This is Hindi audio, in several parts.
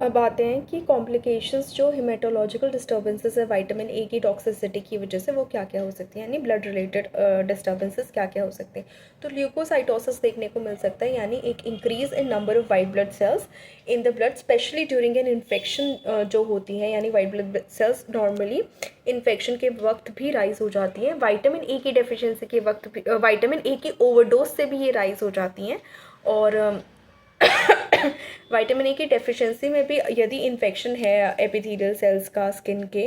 अब आते हैं कि कॉम्प्लिकेशंस जो हेमेटोलॉजिकल डिस्टर्बेंसेस है विटामिन ए की टॉक्सिसिटी की वजह से वो क्या क्या हो सकती हैं, यानी ब्लड रिलेटेड डिस्टर्बेंसेस क्या क्या हो सकते हैं। तो ल्यूकोसाइटोसिस देखने को मिल सकता है, यानी एक increase in number of white blood cells in the blood specially during an infection जो होती है, यानी white blood cells normally infection के वक्त भी राइज हो जाती हैं। विटामिन ए की डेफिशिएंसी के वक्त भी विटामिन ए की ओवरडोज से भी ये राइज हो जाती हैं। और विटामिन ए की डेफिशिएंसी में भी यदि इन्फेक्शन है एपिथेलियल सेल्स का, स्किन के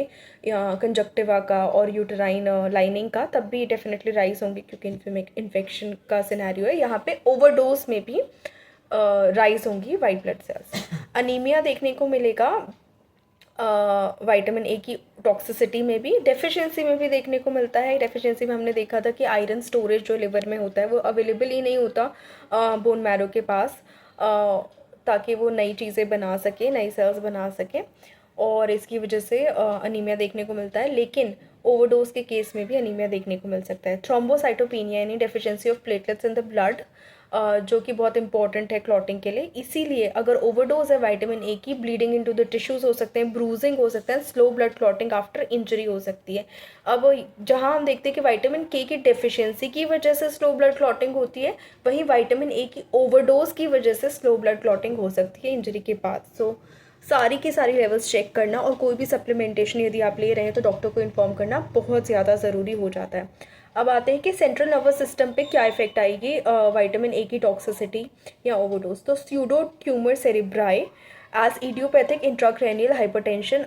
या कंजक्टिवा का और यूटेराइन लाइनिंग का, तब भी डेफिनेटली राइज होंगे क्योंकि इन्फेक्शन का सिनेरियो है। यहाँ पे ओवरडोज में भी राइज होंगी वाइट ब्लड सेल्स। अनीमिया देखने को मिलेगा विटामिन ए की टॉक्सिसिटी में भी, डेफिशिएंसी में भी देखने को मिलता है। डेफिशिएंसी में हमने देखा था कि आयरन स्टोरेज जो लिवर में होता है वो अवेलेबल ही नहीं होता बोन मैरो के पास, ताकि वो नई चीज़ें बना सके, नई सेल्स बना सके, और इसकी वजह से अनीमिया देखने को मिलता है। लेकिन ओवरडोज के केस में भी अनीमिया देखने को मिल सकता है। थ्रोम्बोसाइटोपेनिया यानी deficiency of platelets in the blood, जो कि बहुत इंपॉर्टेंट है क्लॉटिंग के लिए। इसीलिए अगर ओवरडोज है विटामिन ए की, ब्लीडिंग इनटू द टिश्यूज हो सकते हैं, ब्रूजिंग हो सकता है, slow blood clotting after injury हो सकती है। अब जहां हम देखते हैं कि विटामिन के की डेफिशिएंसी की वजह से स्लो ब्लड क्लॉटिंग होती है, वहीं विटामिन ए की ओवरडोज की वजह से स्लो ब्लड क्लॉटिंग हो सकती है इंजरी के बाद। सो सारी की सारी लेवल्स चेक करना, और कोई भी सप्लीमेंटेशन यदि आप ले रहे हैं तो डॉक्टर को इन्फॉर्म करना बहुत ज़्यादा ज़रूरी हो जाता है। अब आते हैं कि सेंट्रल नर्वस सिस्टम पे क्या इफेक्ट आएगी विटामिन ए की टॉक्सिसिटी या ओवरडोज। तो pseudo tumour cerebri as idiopathic intracranial hypertension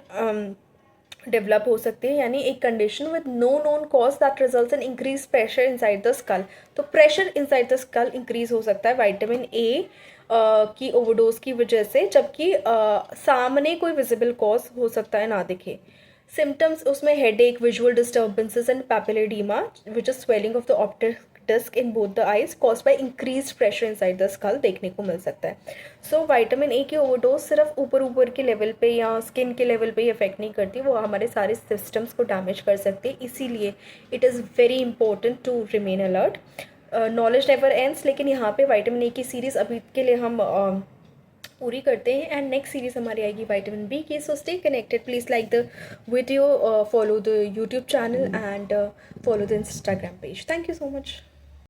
develop हो सकती है, यानी एक condition with no known cause that results in increase pressure inside the skull. तो pressure inside the skull increase हो सकता है विटामिन ए की ओवरडोज की वजह से, जबकि सामने कोई विजिबल कॉज हो सकता है ना दिखे। सिम्टम्स उसमें headache, visual disturbances and papilloedema which is swelling of the optic disc in both the eyes cause by increase pressure inside the skull देखने को मिल सकता है। सो विटामिन ए की ओवरडोज सिर्फ ऊपर ऊपर के लेवल पे या स्किन के लेवल पे ही इफेक्ट नहीं करती, वो हमारे सारे सिस्टम्स को डैमेज कर सकती है। इसीलिए it is very important to remain alert. Knowledge never ends, लेकिन यहाँ पे विटामिन ए की सीरीज़ अभी के लिए हम पूरी करते हैं, एंड नेक्स्ट सीरीज हमारी आएगी विटामिन बी की। So stay connected, please like the video, follow the YouTube channel and follow the Instagram page. Thank you so much.